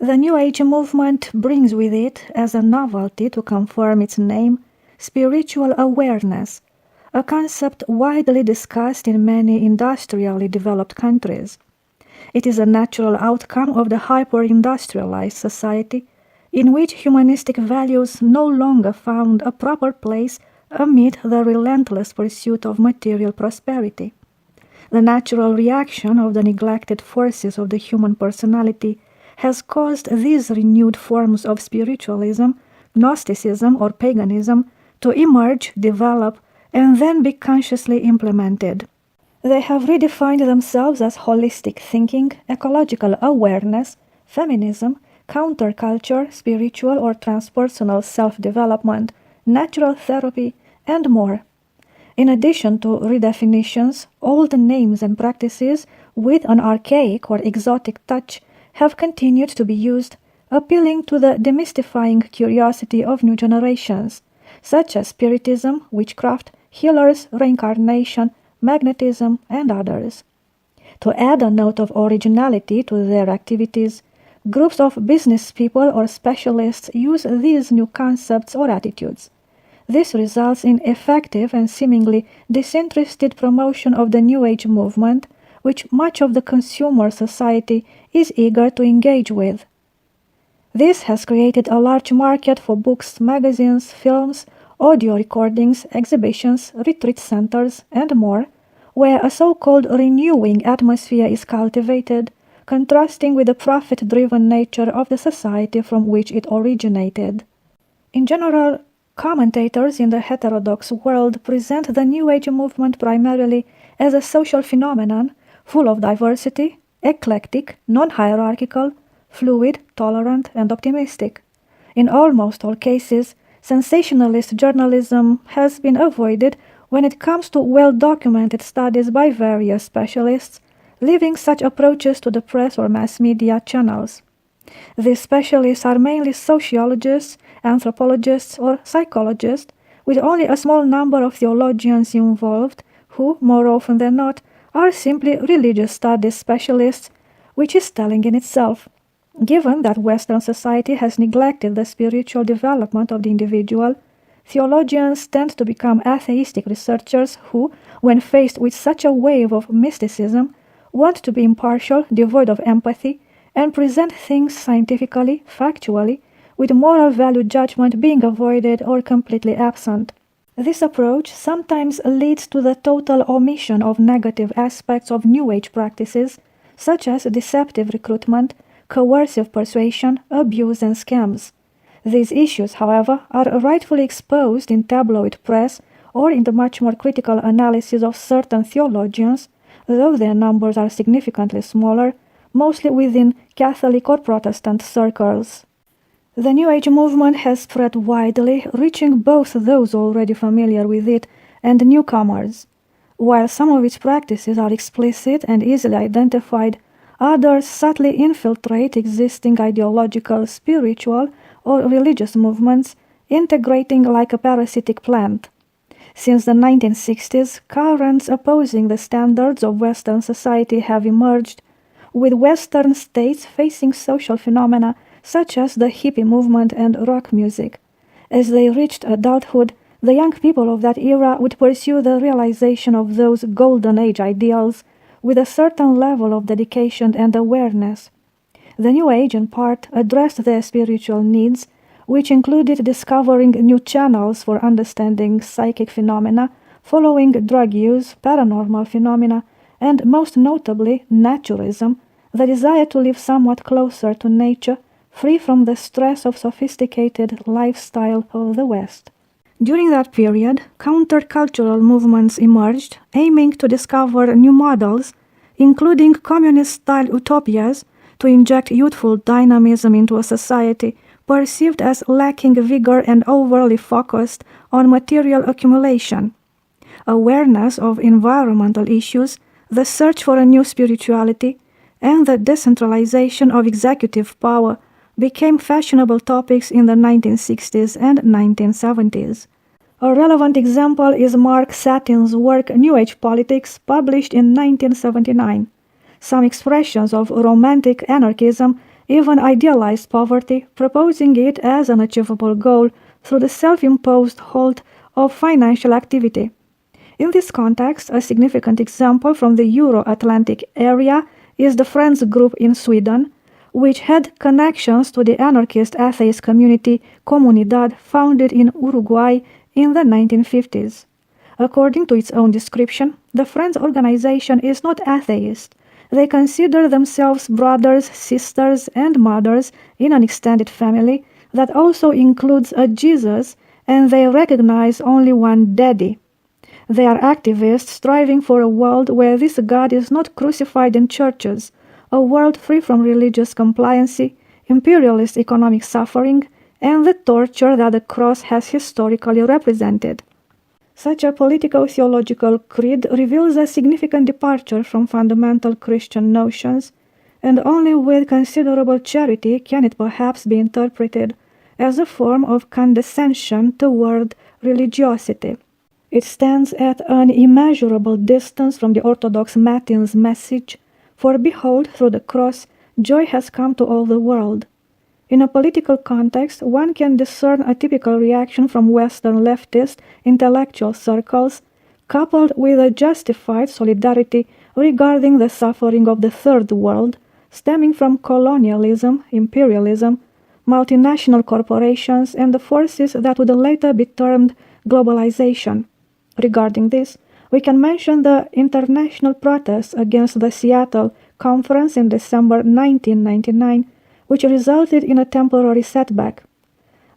The New Age movement brings with it, as a novelty to confirm its name, spiritual awareness, a concept widely discussed in many industrially developed countries. It is a natural outcome of the hyper-industrialized society in which humanistic values no longer found a proper place amid the relentless pursuit of material prosperity. The natural reaction of the neglected forces of the human personality has caused these renewed forms of spiritualism, Gnosticism, or paganism to emerge, develop, and then be consciously implemented. They have redefined themselves as holistic thinking, ecological awareness, feminism, counterculture, spiritual or transpersonal self-development, natural therapy, and more. In addition to redefinitions, old names and practices with an archaic or exotic touch have continued to be used, appealing to the demystifying curiosity of new generations, such as Spiritism, witchcraft, healers, reincarnation, magnetism, and others. To add a note of originality to their activities, groups of business people or specialists use these new concepts or attitudes. This results in effective and seemingly disinterested promotion of the New Age movement, which much of the consumer society is eager to engage with. This has created a large market for books, magazines, films, audio recordings, exhibitions, retreat centers, and more, where a so-called renewing atmosphere is cultivated, contrasting with the profit-driven nature of the society from which it originated. In general, commentators in the heterodox world present the New Age movement primarily as a social phenomenon full of diversity, eclectic, non-hierarchical, fluid, tolerant, and optimistic. In almost all cases, sensationalist journalism has been avoided when it comes to well-documented studies by various specialists, leaving such approaches to the press or mass media channels. These specialists are mainly sociologists, anthropologists, or psychologists, with only a small number of theologians involved, who, more often than not, are simply religious studies specialists, which is telling in itself. Given that Western society has neglected the spiritual development of the individual, theologians tend to become atheistic researchers who, when faced with such a wave of mysticism, want to be impartial, devoid of empathy, and present things scientifically, factually, with moral value judgment being avoided or completely absent. This approach sometimes leads to the total omission of negative aspects of New Age practices, such as deceptive recruitment, coercive persuasion, abuse, and scams. These issues, however, are rightfully exposed in tabloid press or in the much more critical analysis of certain theologians, though their numbers are significantly smaller, mostly within Catholic or Protestant circles. The New Age movement has spread widely, reaching both those already familiar with it and newcomers. While some of its practices are explicit and easily identified, others subtly infiltrate existing ideological, spiritual, or religious movements, integrating like a parasitic plant. Since the 1960s, currents opposing the standards of Western society have emerged, with Western states facing social phenomena such as the hippie movement and rock music. As they reached adulthood, the young people of that era would pursue the realization of those golden age ideals with a certain level of dedication and awareness. The New Age, in part, addressed their spiritual needs, which included discovering new channels for understanding psychic phenomena, following drug use, paranormal phenomena, and most notably, naturalism, the desire to live somewhat closer to nature, free from the stress of sophisticated lifestyle of the West. During that period, countercultural movements emerged, aiming to discover new models, including communist-style utopias, to inject youthful dynamism into a society perceived as lacking vigor and overly focused on material accumulation. Awareness of environmental issues, the search for a new spirituality, and the decentralization of executive power became fashionable topics in the 1960s and 1970s. A relevant example is Mark Satin's work New Age Politics, published in 1979. Some expressions of romantic anarchism even idealized poverty, proposing it as an achievable goal through the self-imposed halt of financial activity. In this context, a significant example from the Euro-Atlantic area is the Friends group in Sweden, which had connections to the anarchist atheist community Comunidad founded in Uruguay in the 1950s. According to its own description, the Friends organization is not atheist. They consider themselves brothers, sisters, and mothers in an extended family that also includes a Jesus, and they recognize only one daddy. They are activists striving for a world where this God is not crucified in churches, a world free from religious compliancy, imperialist economic suffering, and the torture that the cross has historically represented. Such a politico-theological creed reveals a significant departure from fundamental Christian notions, and only with considerable charity can it perhaps be interpreted as a form of condescension toward religiosity. It stands at an immeasurable distance from the Orthodox Matins' message, for behold, through the cross, joy has come to all the world. In a political context, one can discern a typical reaction from Western leftist intellectual circles, coupled with a justified solidarity regarding the suffering of the Third World, stemming from colonialism, imperialism, multinational corporations, and the forces that would later be termed globalization. Regarding this, we can mention the international protests against the Seattle Conference in December 1999, which resulted in a temporary setback.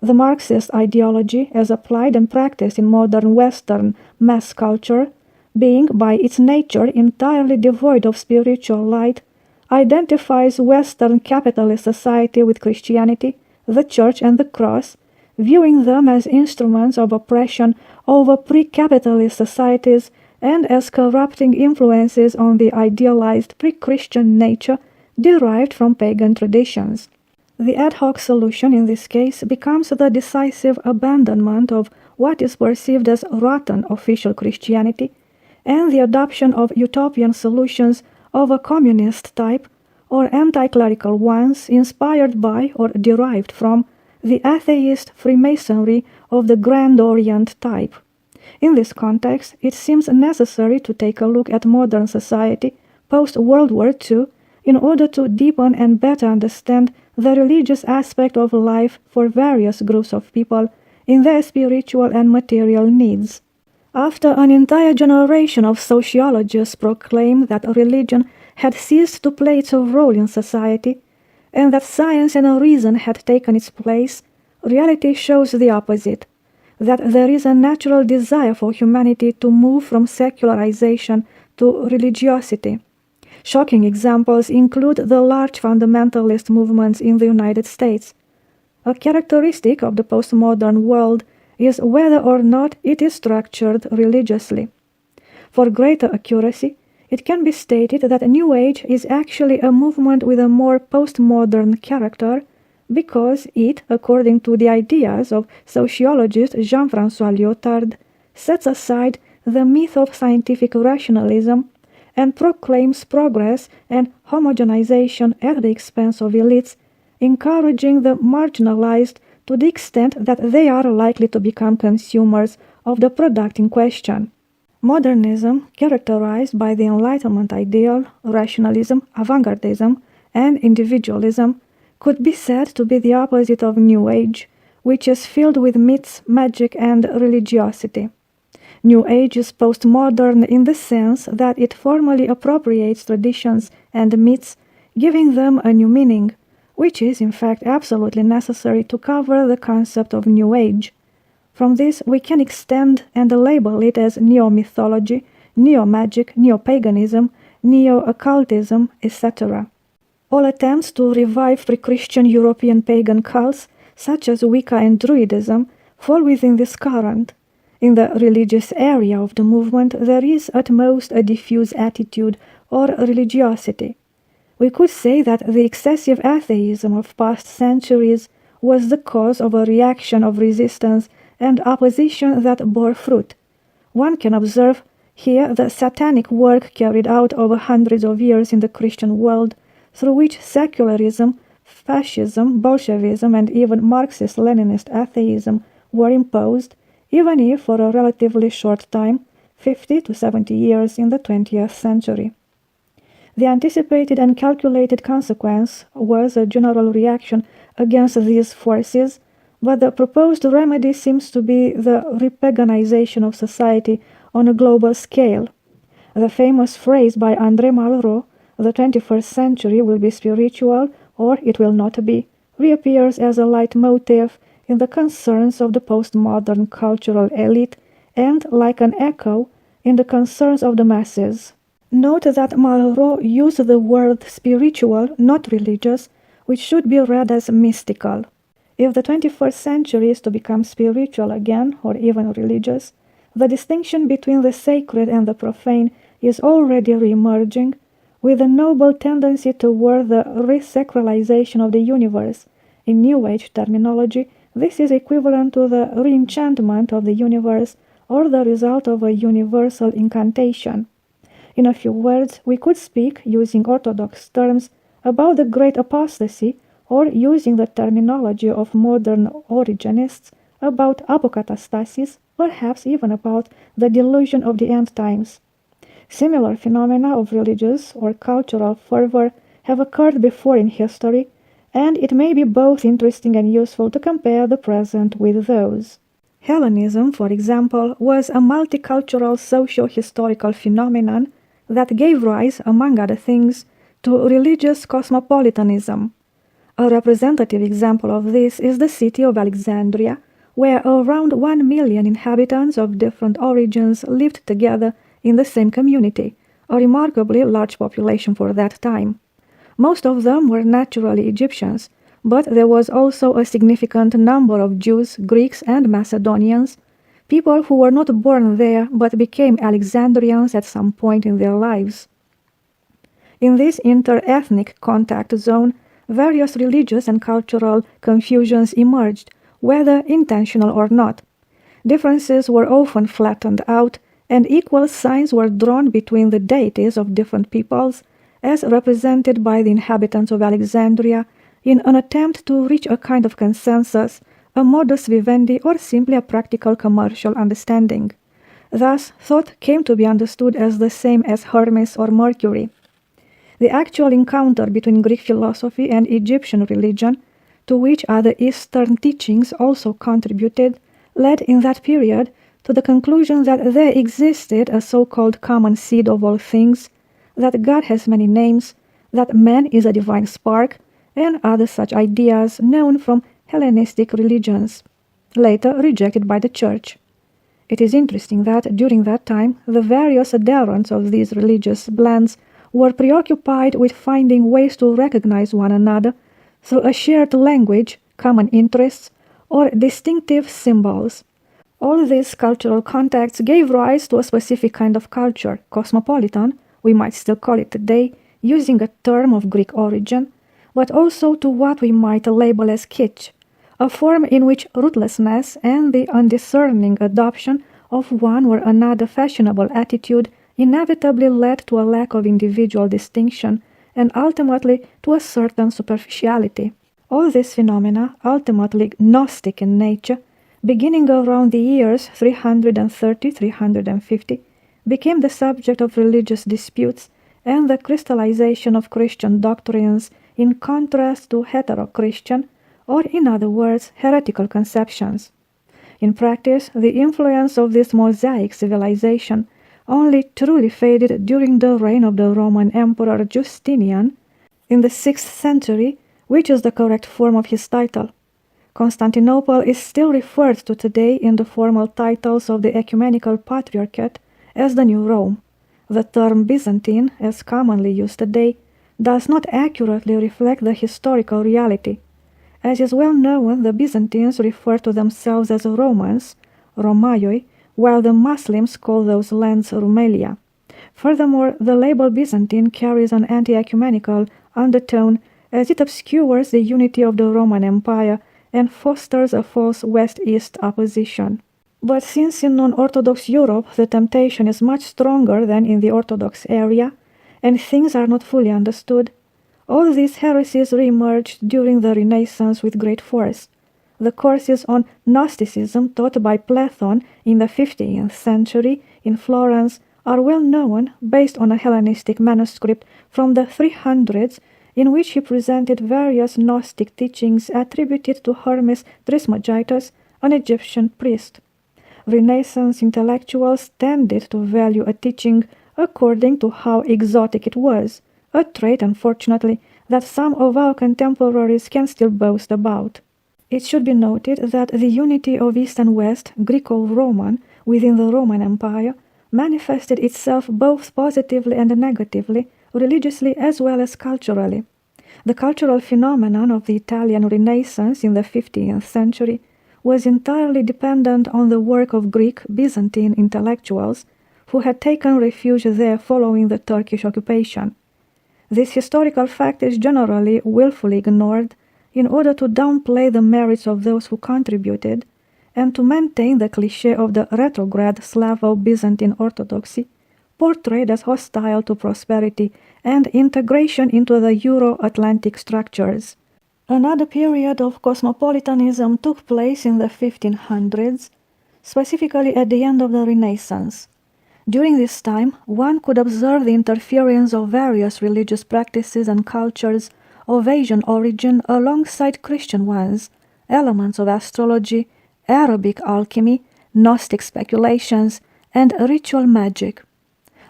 The Marxist ideology, as applied and practiced in modern Western mass culture, being by its nature entirely devoid of spiritual light, identifies Western capitalist society with Christianity, the Church, and the Cross, viewing them as instruments of oppression over pre-capitalist societies and as corrupting influences on the idealized pre-Christian nature derived from pagan traditions. The ad hoc solution in this case becomes the decisive abandonment of what is perceived as rotten official Christianity and the adoption of utopian solutions of a communist type or anti-clerical ones inspired by or derived from the atheist Freemasonry of the Grand Orient type. In this context, it seems necessary to take a look at modern society post-World War II in order to deepen and better understand the religious aspect of life for various groups of people in their spiritual and material needs. After an entire generation of sociologists proclaimed that religion had ceased to play its role in society, and that science and reason had taken its place, reality shows the opposite, that there is a natural desire for humanity to move from secularization to religiosity. Shocking examples include the large fundamentalist movements in the United States. A characteristic of the postmodern world is whether or not it is structured religiously. For greater accuracy, it can be stated that New Age is actually a movement with a more postmodern character because it, according to the ideas of sociologist Jean-François Lyotard, sets aside the myth of scientific rationalism and proclaims progress and homogenization at the expense of elites, encouraging the marginalized to the extent that they are likely to become consumers of the product in question. Modernism, characterized by the Enlightenment ideal, rationalism, avant-gardism, and individualism, could be said to be the opposite of New Age, which is filled with myths, magic, and religiosity. New Age is postmodern in the sense that it formally appropriates traditions and myths, giving them a new meaning, which is in fact absolutely necessary to cover the concept of New Age. From this, we can extend and label it as neo-mythology, neo-magic, neo-paganism, neo-occultism, etc. All attempts to revive pre-Christian European pagan cults, such as Wicca and Druidism, fall within this current. In the religious area of the movement, there is at most a diffuse attitude or religiosity. We could say that the excessive atheism of past centuries was the cause of a reaction of resistance and opposition that bore fruit. One can observe here the satanic work carried out over hundreds of years in the Christian world, through which secularism, fascism, Bolshevism, and even Marxist-Leninist atheism were imposed, even if for a relatively short time, 50 to 70 years in the 20th century. The anticipated and calculated consequence was a general reaction against these forces, but the proposed remedy seems to be the repaganization of society on a global scale. The famous phrase by André Malraux, "The 21st century will be spiritual or it will not be," reappears as a leitmotif in the concerns of the postmodern cultural elite and, like an echo, in the concerns of the masses. Note that Malraux used the word spiritual, not religious, which should be read as mystical. If the 21st century is to become spiritual again, or even religious, the distinction between the sacred and the profane is already re-emerging, with a noble tendency toward the resacralization of the universe. In New Age terminology, this is equivalent to the re-enchantment of the universe, or the result of a universal incantation. In a few words, we could speak, using Orthodox terms, about the great apostasy, or using the terminology of modern origenists, about apokatastasis, perhaps even about the delusion of the end times. Similar phenomena of religious or cultural fervor have occurred before in history, and it may be both interesting and useful to compare the present with those. Hellenism, for example, was a multicultural socio-historical phenomenon that gave rise, among other things, to religious cosmopolitanism. A representative example of this is the city of Alexandria, where around 1 million inhabitants of different origins lived together in the same community, a remarkably large population for that time. Most of them were naturally Egyptians, but there was also a significant number of Jews, Greeks, and Macedonians, people who were not born there but became Alexandrians at some point in their lives. In this inter-ethnic contact zone, various religious and cultural confusions emerged, whether intentional or not. Differences were often flattened out, and equal signs were drawn between the deities of different peoples, as represented by the inhabitants of Alexandria, in an attempt to reach a kind of consensus, a modus vivendi, or simply a practical commercial understanding. Thus, thought came to be understood as the same as Hermes or Mercury. The actual encounter between Greek philosophy and Egyptian religion, to which other Eastern teachings also contributed, led in that period to the conclusion that there existed a so-called common seed of all things, that God has many names, that man is a divine spark, and other such ideas known from Hellenistic religions, later rejected by the Church. It is interesting that during that time the various adherents of these religious blends were preoccupied with finding ways to recognize one another through a shared language, common interests, or distinctive symbols. All these cultural contacts gave rise to a specific kind of culture, cosmopolitan, we might still call it today, using a term of Greek origin, but also to what we might label as kitsch, a form in which rootlessness and the undiscerning adoption of one or another fashionable attitude inevitably led to a lack of individual distinction and ultimately to a certain superficiality. All these phenomena, ultimately Gnostic in nature, beginning around the years 330-350, became the subject of religious disputes and the crystallization of Christian doctrines in contrast to hetero-Christian, or in other words, heretical conceptions. In practice, the influence of this mosaic civilization only truly faded during the reign of the Roman Emperor Justinian in the 6th century, which is the correct form of his title. Constantinople is still referred to today in the formal titles of the Ecumenical Patriarchate as the New Rome. The term Byzantine, as commonly used today, does not accurately reflect the historical reality. As is well known, the Byzantines refer to themselves as Romans, Romaioi, while the Muslims call those lands Rumelia. Furthermore, the label Byzantine carries an anti-ecumenical undertone as it obscures the unity of the Roman Empire and fosters a false West-East opposition. But since in non-Orthodox Europe the temptation is much stronger than in the Orthodox area, and things are not fully understood, All these heresies re-emerged during the Renaissance with great force. The courses on Gnosticism taught by Plato in the 15th century in Florence are well known, based on a Hellenistic manuscript from the 300s in which he presented various Gnostic teachings attributed to Hermes Trismegistus, an Egyptian priest. Renaissance intellectuals tended to value a teaching according to how exotic it was, a trait, unfortunately, that some of our contemporaries can still boast about. It should be noted that the unity of East and West, Greco-Roman, within the Roman Empire, manifested itself both positively and negatively, religiously as well as culturally. The cultural phenomenon of the Italian Renaissance in the 15th century was entirely dependent on the work of Greek Byzantine intellectuals who had taken refuge there following the Turkish occupation. This historical fact is generally willfully ignored in order to downplay the merits of those who contributed and to maintain the cliché of the retrograde Slavo-Byzantine orthodoxy, portrayed as hostile to prosperity and integration into the Euro-Atlantic structures. Another period of cosmopolitanism took place in the 1500s, specifically at the end of the Renaissance. During this time, one could observe the interference of various religious practices and cultures of Asian origin alongside Christian ones, elements of astrology, Arabic alchemy, Gnostic speculations, and ritual magic.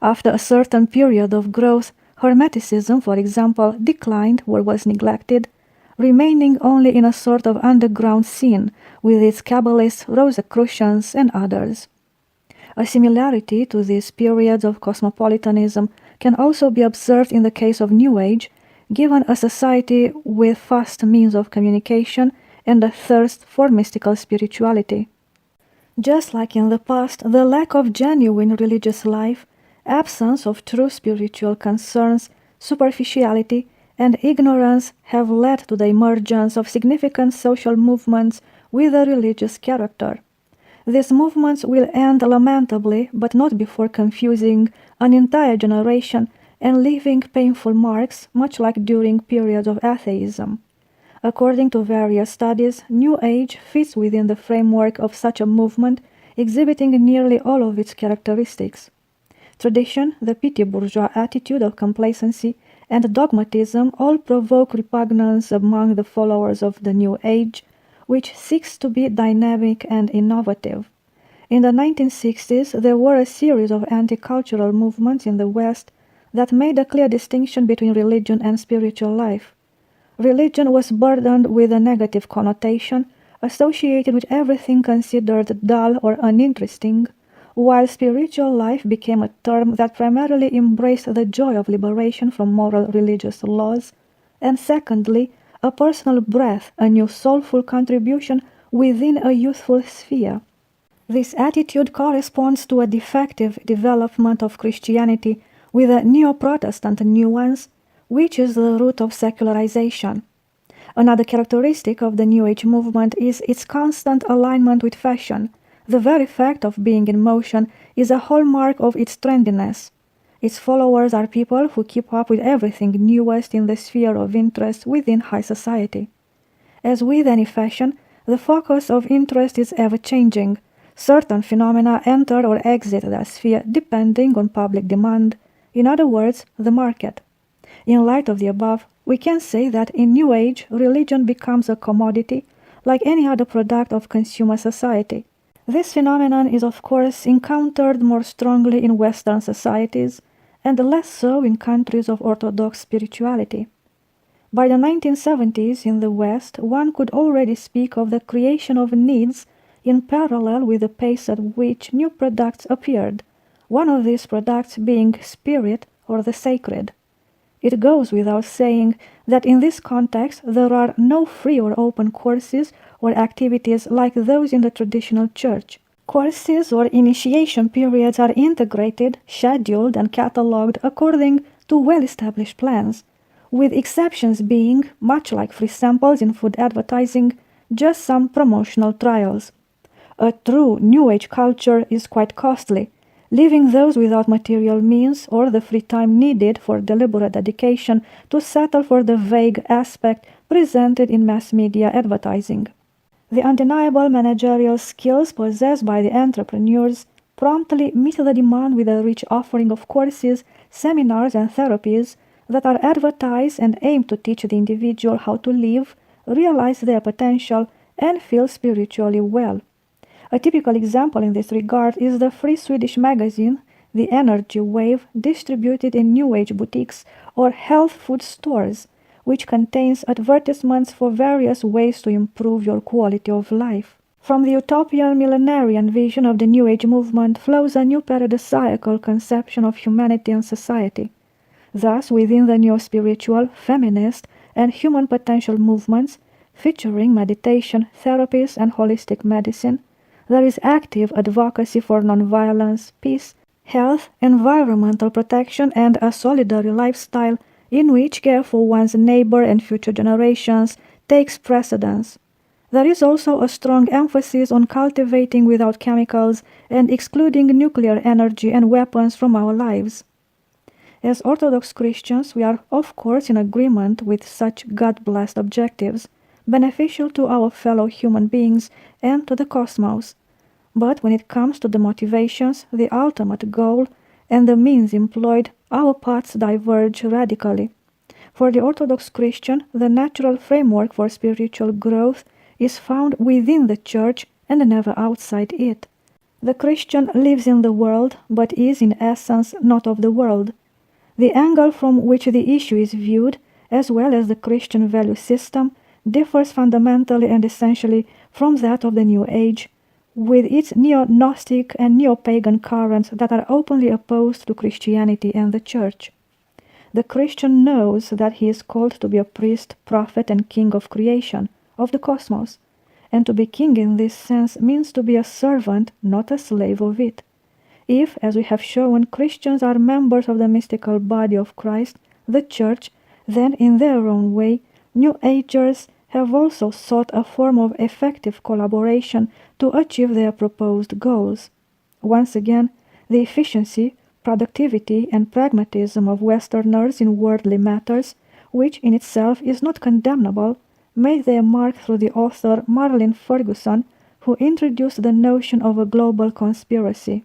After a certain period of growth, Hermeticism, for example, declined or was neglected, remaining only in a sort of underground scene with its Kabbalists, Rosicrucians, and others. A similarity to these periods of cosmopolitanism can also be observed in the case of New Age, given a society with vast means of communication and a thirst for mystical spirituality. Just like in the past, the lack of genuine religious life, absence of true spiritual concerns, superficiality, and ignorance have led to the emergence of significant social movements with a religious character. These movements will end lamentably, but not before confusing an entire generation and leaving painful marks, much like during periods of atheism. According to various studies, New Age fits within the framework of such a movement, exhibiting nearly all of its characteristics. Tradition, the petty bourgeois attitude of complacency, and dogmatism all provoke repugnance among the followers of the New Age, which seeks to be dynamic and innovative. In the 1960s, there were a series of anti-cultural movements in the West that made a clear distinction between religion and spiritual life. Religion was burdened with a negative connotation, associated with everything considered dull or uninteresting, while spiritual life became a term that primarily embraced the joy of liberation from moral religious laws, and secondly, a personal breath, a new soulful contribution within a youthful sphere. This attitude corresponds to a defective development of Christianity with a neo-Protestant nuance, which is the root of secularization. Another characteristic of the New Age movement is its constant alignment with fashion. The very fact of being in motion is a hallmark of its trendiness. Its followers are people who keep up with everything newest in the sphere of interest within high society. As with any fashion, the focus of interest is ever-changing. Certain phenomena enter or exit that sphere depending on public demand, in other words, the market. In light of the above, we can say that in New Age, religion becomes a commodity like any other product of consumer society. This phenomenon is of course encountered more strongly in Western societies and less so in countries of Orthodox spirituality. By the 1970s in the West, one could already speak of the creation of needs in parallel with the pace at which new products appeared, one of these products being spirit or the sacred. It goes without saying that in this context there are no free or open courses or activities like those in the traditional church. Courses or initiation periods are integrated, scheduled, and catalogued according to well-established plans, with exceptions being, much like free samples in food advertising, just some promotional trials. A true New Age culture is quite costly, leaving those without material means or the free time needed for deliberate dedication to settle for the vague aspect presented in mass media advertising. The undeniable managerial skills possessed by the entrepreneurs promptly meet the demand with a rich offering of courses, seminars, and therapies that are advertised and aim to teach the individual how to live, realize their potential, and feel spiritually well. A typical example in this regard is the free Swedish magazine, The Energy Wave, distributed in New Age boutiques or health food stores, which contains advertisements for various ways to improve your quality of life. From the utopian millenarian vision of the New Age movement flows a new paradisiacal conception of humanity and society. Thus, within the neo-spiritual, feminist, and human potential movements, featuring meditation, therapies, and holistic medicine, there is active advocacy for nonviolence, peace, health, environmental protection, and a solidary lifestyle in which care for one's neighbor and future generations takes precedence. There is also a strong emphasis on cultivating without chemicals and excluding nuclear energy and weapons from our lives. As Orthodox Christians, we are of course in agreement with such God-blessed objectives, beneficial to our fellow human beings and to the cosmos. But when it comes to the motivations, the ultimate goal, and the means employed, our paths diverge radically. For the Orthodox Christian, the natural framework for spiritual growth is found within the Church and never outside it. The Christian lives in the world, but is in essence not of the world. The angle from which the issue is viewed, as well as the Christian value system, differs fundamentally and essentially from that of the New Age, with its neo-Gnostic and neo-pagan currents that are openly opposed to Christianity and the Church. The Christian knows that he is called to be a priest, prophet, and king of creation, of the cosmos, and to be king in this sense means to be a servant, not a slave of it. If, as we have shown, Christians are members of the mystical body of Christ, the Church, then in their own way, New Agers have also sought a form of effective collaboration to achieve their proposed goals. Once again, the efficiency, productivity, and pragmatism of Westerners in worldly matters, which in itself is not condemnable, made their mark through the author Marlin Ferguson, who introduced the notion of a global conspiracy.